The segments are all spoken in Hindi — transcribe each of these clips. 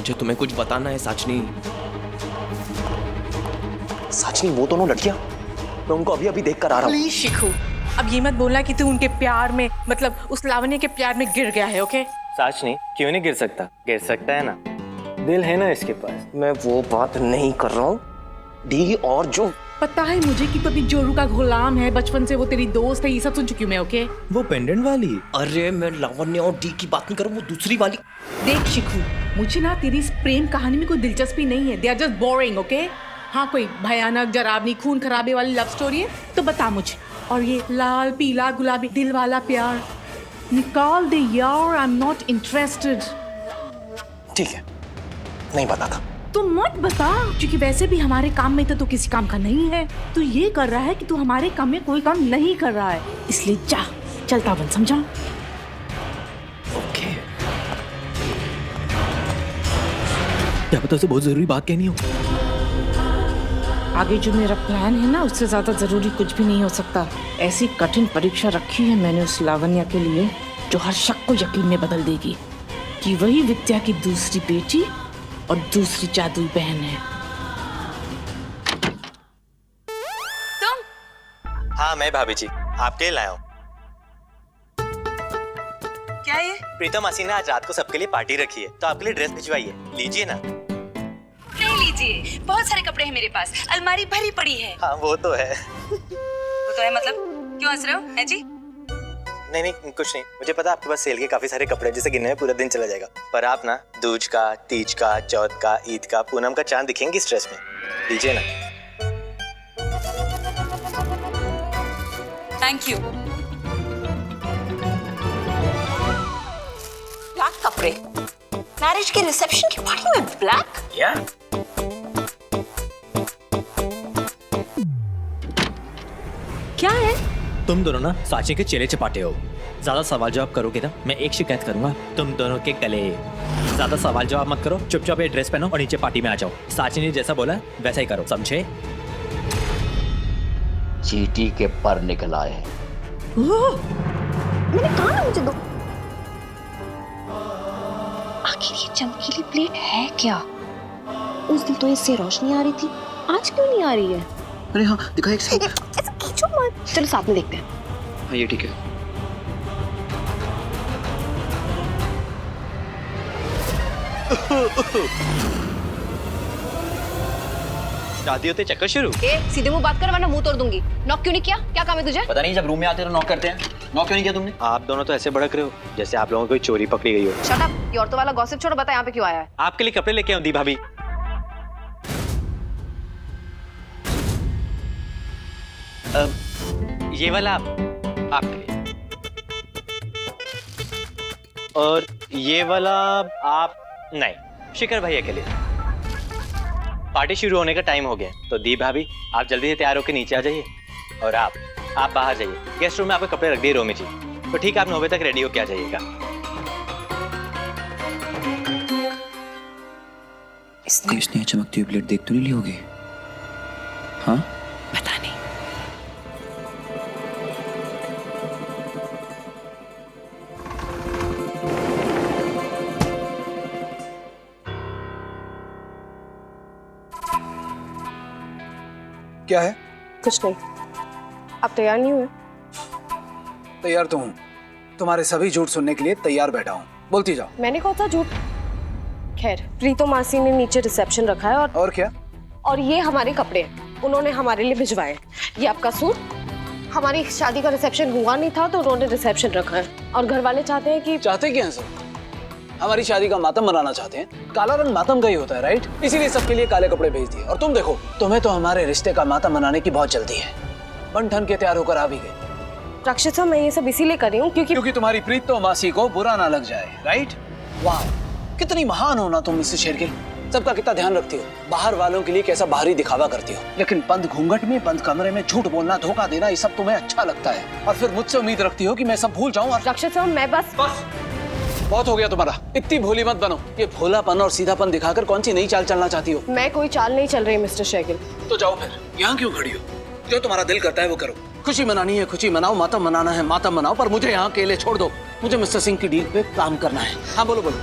मुझे तुम्हें कुछ बताना है साचनी। साचनी, वो दोनों लड़कियां, मैं उनको अभी अभी देख कर आ रहा हूँ। प्लीज शिखू, अब ये मत बोलना कि तू उनके प्यार में, मतलब उस लावण्य के प्यार में गिर गया है। ओके साचनी, क्यों नहीं गिर सकता? गिर सकता है ना, दिल है ना इसके पास। मैं वो बात नहीं कर रहा हूँ डी। और जो पता है मुझे कि तभी जोरू का गुलाम है, बचपन से वो तेरी दोस्त है, ये सब सुन चुकी हूँ मैं। ओके वो पेंडेंट वाली? अरे मैं लावण्य और डी की बात नहीं कर रहा हूँ, वो दूसरी वाली। देख शिखू, मुझे ना तेरी इस प्रेम कहानी में कोई दिलचस्पी नहीं है। They are just boring. Okay हाँ, कोई भयानक जराबनी खून खराबे वाली लव स्टोरी है तो बता मुझे। और ये लाल पीला गुलाबी दिल वाला प्यार निकाल दे यार। I am not interested. ठीक है, नहीं बताता। तू मत बता, क्योंकि वैसे भी हमारे काम में तो किसी काम का नहीं है। तू ये कर रहा है कि तू हमारे काम में कोई काम नहीं कर रहा है, इसलिए जा, चलता बन, समझा? ओके। क्या पता उसे बहुत जरूरी बात कहनी हो। आगे जो मेरा प्लान है ना, उससे ज्यादा जरूरी कुछ भी नहीं हो सकता। ऐसी कठिन परीक्षा रखी है मैंने उस लावण्य के लिए, जो हर शक को यकीन में बदल देगी कि वही विद्या की दूसरी बेटी और दूसरी जादुई बहन है। तुम? हाँ मैं भाभी जी, आपके लिए लाया हूँ। क्या ये? प्रीतम मासी ने आज रात को सबके लिए पार्टी रखी है, तो आपके लिए ड्रेस भिजवाई है, लीजिए ना। ले लीजिए, बहुत सारे कपड़े हैं मेरे पास, अलमारी भरी पड़ी है। हाँ वो तो है। वो तो है मतलब? क्यों हंस रहे हो है जी? नहीं नहीं कुछ नहीं, मुझे पता आपके पास सेल के काफी सारे कपड़े, जिसे गिनने में पूरा दिन चला जाएगा। पर आप ना दूज का, तीज का, चौथ का, ईद का, पूनम का चांद दिखेंगे इस ड्रेस में, लीजिए ना। Thank you. ब्लैक कपड़े, मैरिज के रिसेप्शन की पार्टी में ब्लैक? या क्या है? तुम दोनों ना साची के चेले चपाटे हो। ज्यादा सवाल जवाब करोगे ना, मैं एक शिकायत करूंगा तुम दोनों के गले। ज्यादा सवाल जवाब मत करो, चुपचाप ये ड्रेस पहनो और नीचे पार्टी में आ जाओ। साची ने जैसा बोला वैसा ही करो, समझे? चींटी के पर निकल आए हैं। मैंने कहा ना मुझे दो। आखिर ये चमकीली प्लेट है क्या? उस दिन तो इससे रोशनी आ रही थी, आज क्यों नहीं आ रही है? अरे हाँ दिखा एक साथ। ऐसा खींचो मत, चलो साथ में देखते हैं। हाँ ये ठीक है। शादी होते चक्कर शुरू। सीधे मुंह बात कर वरना मुंह तोड़ दूंगी। नॉक क्यों नहीं किया? क्या काम है तुझे? पता नहीं, जब रूम में आते हैं तो नॉक करते हैं। नॉक क्यों नहीं किया तुमने? आप दोनों तो ऐसे भड़क रहे हो जैसे आप लोगों को कोई चोरी पकड़ी गई हो। शट अप, ये औरतों वाला गॉसिप छोड़ो, बता यहाँ पे क्यों आया है? आपके लिए कपड़े लेके आऊं दी भाभी। ये वाला आपके लिए, और ये वाला आप नहीं, शिखर भैया के लिए। पार्टी शुरू होने का टाइम हो गया, तो दी भाभी आप जल्दी से तैयार होकर नीचे आ जाइए। और आप बाहर जाइए, गेस्ट रूम में आपके कपड़े रख दिए रोमी जी, तो ठीक है आप 9 बजे तक रेडी होके आ जाइएगा। इसने चमकती हुई प्लेट देख तो नहीं ली होगी? हाँ पता नहीं। क्या है? कुछ नहीं। आप तैयार नहीं हुए? तैयार तो हूँ, तुम्हारे सभी झूठ सुनने के लिए तैयार बैठा हूँ। बोलती जाओ। मैंने कहा था झूठ। खैर, प्रीतो मासी ने नीचे रिसेप्शन रखा है और क्या? और ये हमारे कपड़े उन्होंने हमारे लिए भिजवाए। ये आपका सूट, हमारी शादी का रिसेप्शन हुआ नहीं था तो उन्होंने रिसेप्शन रखा है। और घर वाले चाहते हैं कि चाहते क्या है सब? हमारी शादी का मातम मनाना चाहते हैं। काला रंग मातम का ही होता है, राइट? इसीलिए सबके लिए काले कपड़े भेज दिए। और तुम देखो, तुम्हें तो हमारे रिश्ते का मातम मनाने की बहुत जल्दी है। बन ठन के तैयार होकर आ भी गई। रक्षिता, मैं ये सब इसीलिए कर रही हूँ क्योंकि तुम्हारी प्रीतो मासी को बुरा ना लग जाए, राइट? वाह, कितनी महान हो ना तुम मिसेस शेरगिल। सबका कितना ध्यान रखती हो, बाहर वालों के लिए कैसा बाहरी दिखावा करती हो, लेकिन बंद घूंघट में, बंद कमरे में झूठ बोलना, धोखा देना, ये सब तुम्हें अच्छा लगता है। और फिर मुझसे उम्मीद रखती हो कि मैं सब भूल जाऊं। और रक्षिता, मैं बस बहुत हो गया तुम्हारा, इतनी भोली मत बनो। ये भोलापन और सीधापन दिखाकर कौन सी नई चाल चलना चाहती हो? मैं कोई चाल नहीं चल रही मिस्टर शेरगिल। तो जाओ फिर, यहाँ क्यों खड़ी हो? जो तुम्हारा दिल करता है वो करो। खुशी मनानी है खुशी मनाओ, मातम मनाना है मातम मनाओ, पर मुझे यहाँ अकेले छोड़ दो। मुझे मिस्टर सिंह की डील पे काम करना है। हाँ बोलो बोलो,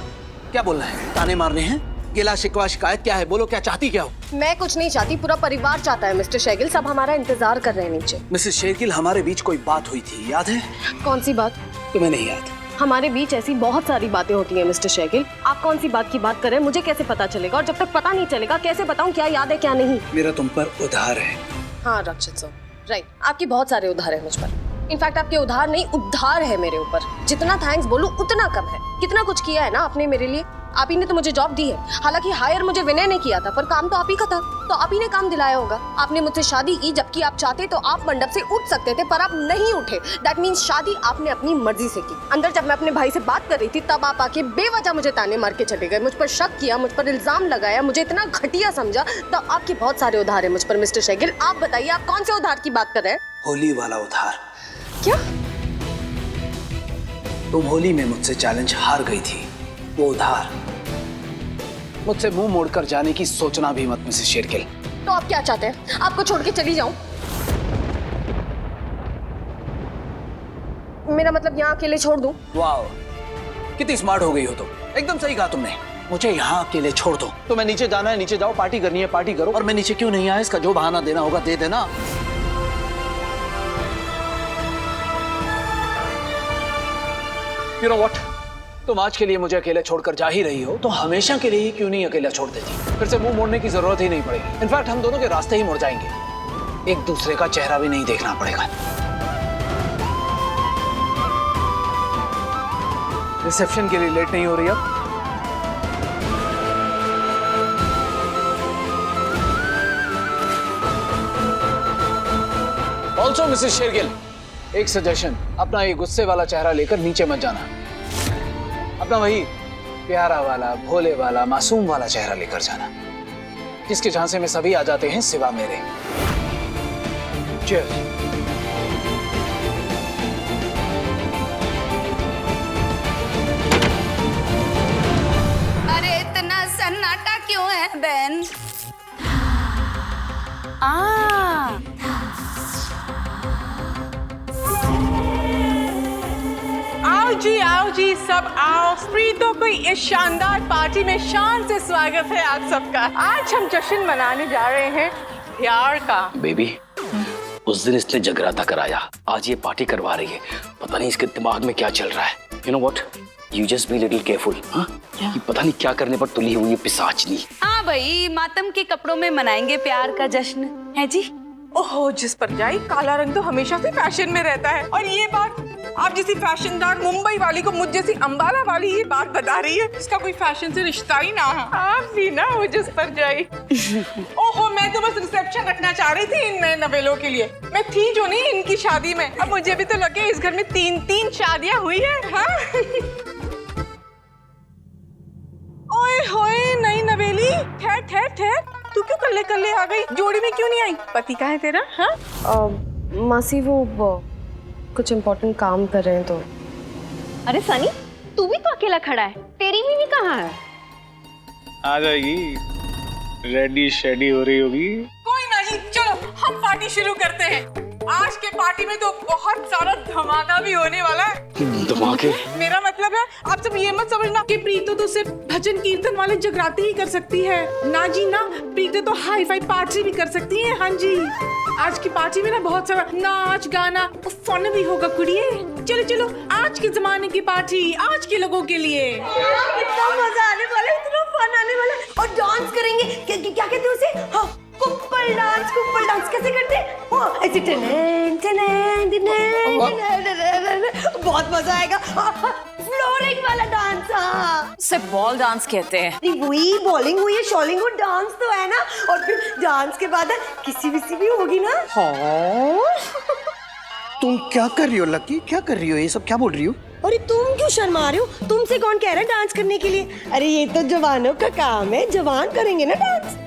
क्या बोलना है? ताने मारने हैं? गिला शिकवा शिकायत क्या है? बोलो, क्या चाहती क्या हो? मैं कुछ नहीं चाहती, पूरा परिवार चाहता है मिस्टर शेगिल। सब हमारा इंतजार कर रहे हैं नीचे। मिसेस शेरगिल, हमारे बीच कोई बात हुई थी, याद है? कौन सी बात? तुम्हें नहीं याद? हमारे बीच ऐसी बहुत सारी बातें होती हैं मिस्टर शेगिल। आप कौन सी बात की बात कर रहे हैं मुझे कैसे पता चलेगा? और जब तक पता नहीं चलेगा कैसे बताऊं क्या याद है क्या नहीं? मेरा तुम पर उधार है। हाँ रक्षित सर, राइट। आपकी बहुत सारे उधार है मुझ पर। इनफैक्ट आपके उधार नहीं, उद्धार है मेरे ऊपर। जितना थैंक्स बोलूं उतना कम है। कितना कुछ किया है ना आपने मेरे लिए। आप ही ने तो मुझे जॉब दी है। हालांकि हायर मुझे विनय ने किया था, पर काम तो आप ही का था, तो आप ही ने काम दिलाया होगा। आपने मुझसे शादी की, जबकि आप चाहते तो आप मंडप से उठ सकते थे, पर आप नहीं उठे। दैट मीन्स शादी आपने अपनी मर्जी से की। अंदर जब मैं अपने भाई से बात कर रही थी, तब आप आके बेवजह मुझे ताने मार के चले गए, मुझ पर शक किया, मुझ पर इल्जाम लगाया, मुझे इतना घटिया समझा। तो आपके बहुत सारे उधार है मुझ पर मिस्टर शेगिल। आप बताइए, आप कौन से उधार की बात कर रहे हैं? होली वाला उधार। क्या? तुम होली में मुझसे चैलेंज हार गई थी, वो उधार। मुझसे मुंह मोड़कर जाने की सोचना भी मत मिसेस शेरगिल। तो आप क्या चाहते हैं? आपको छोड़ के चली जाऊं? मेरा मतलब यहाँ अकेले छोड़ दूं? वाह, कितनी स्मार्ट हो गई हो तुम। एकदम सही कहा तुमने। मुझे यहाँ अकेले छोड़ दो। तुम्हें नीचे जाना है, नीचे जाओ। पार्टी करनी है, पार्टी करो। और मैं नीचे क्यों नहीं आया, इसका जो बहाना देना होगा दे देना। You know what? तुम आज के लिए मुझे अकेले छोड़कर जा ही रही हो, तो हमेशा के लिए ही क्यों नहीं अकेला छोड़ देती? फिर से मुंह मोड़ने की जरूरत ही नहीं पड़ेगी। इनफैक्ट हम दोनों के रास्ते ही मुड़ जाएंगे। एक दूसरे का चेहरा भी नहीं देखना पड़ेगा। रिसेप्शन के लिए लेट नहीं हो रही अब? ऑल्सो मिसेस शेरगिल, एक सजेशन, अपना ये गुस्से वाला चेहरा लेकर नीचे मत जाना। अपना वही प्यारा वाला, भोले वाला, मासूम वाला चेहरा लेकर जाना, जिसके झांसे में सभी आ जाते हैं सिवा मेरे। Cheers. अरे इतना सन्नाटा क्यों है बहन? आओ जी, सब आओ। प्रीतो को इस शानदार पार्टी में शान से स्वागत है आप सबका। आज हम जश्न मनाने जा रहे हैं प्यार का। बेबी, उस दिन इसने जगराता कराया, आज ये पार्टी करवा रही है। पता नहीं इसके दिमाग में क्या चल रहा है। You know what? You just be little careful. हाँ? ये पता नहीं क्या करने पर तुली हुई है पिशाचनी। हाँ भाई, मातम के कपड़ों में मनाएंगे प्यार का जश्न, है जी? ओहो, जिस पर जाए काला रंग तो हमेशा से फैशन में रहता है। और ये बात आप जैसी फैशनदार मुंबई वाली को मुझ जैसी अंबाला वाली ये बात बता रही है। इसका कोई फैशन से रिश्ता ही ना है। आप भी ना वो जिस पर जाए। ओहो, मैं तो बस रिसेप्शन रखना चाह रही थी इन नए नवेलों के लिए। मैं थी जो नहीं इनकी शादी में। अब मुझे भी तो लगे इस घर में 3-3 शादियां हुई है। हाँ? ओए होए, नई नवेली, ठहर ठहर ठहर, तू क्यों कल्ले कल्ले आ गई? जोड़ी में क्यों नहीं आई? पति कहाँ है तेरा? हाँ? मासी वो कुछ इम्पोर्टेंट काम कर रहे हैं तो। अरे सनी, तू भी तो अकेला खड़ा है, तेरी बीवी कहाँ है? आ जाएगी, रेडी शेडी हो रही होगी। कोई ना जी, चलो हम पार्टी शुरू करते हैं। आज के पार्टी में तो बहुत सारा धमाका भी होने वाला है। धमाके? मेरा मतलब है, आप सब ये मत समझना कि प्रीतो तो सिर्फ भजन कीर्तन वाले जगराते ही कर सकती है। ना जी ना, प्रीतो तो हाई फाई पार्टी भी कर सकती है। हाँ जी, आज की पार्टी में ना बहुत सारा नाच गाना फन भी होगा कुड़िए। चलो चलो, आज के जमाने की पार्टी आज के लोगों के लिए। कितना मजा आने वाला है, इतना फन आने वाला है। और डांस करेंगे, क्या कहते हैं उसे? हाँ, कुप्पल डांस कैसे करते हैं? हाँ, ऐसे टनन टनन टनन, बहुत मजा आएगा। फ्लोरिंग वाला डांस। हाँ, उसे बॉल डांस कहते हैं। वही बॉलिंग हुई है, शॉलिंग हुई, डांस तो है ना। और फिर डांस के बाद किसी विसी भी होगी ना। हाँ। तुम क्या कर रही हो लकी? क्या कर रही हो? ये सब क्या बोल रही हो? अरे तुम क्यों शर्मा रहे हो? तुमसे कौन कह रहा है डांस करने के लिए? अरे ये तो जवानों का काम है, जवान करेंगे ना डांस।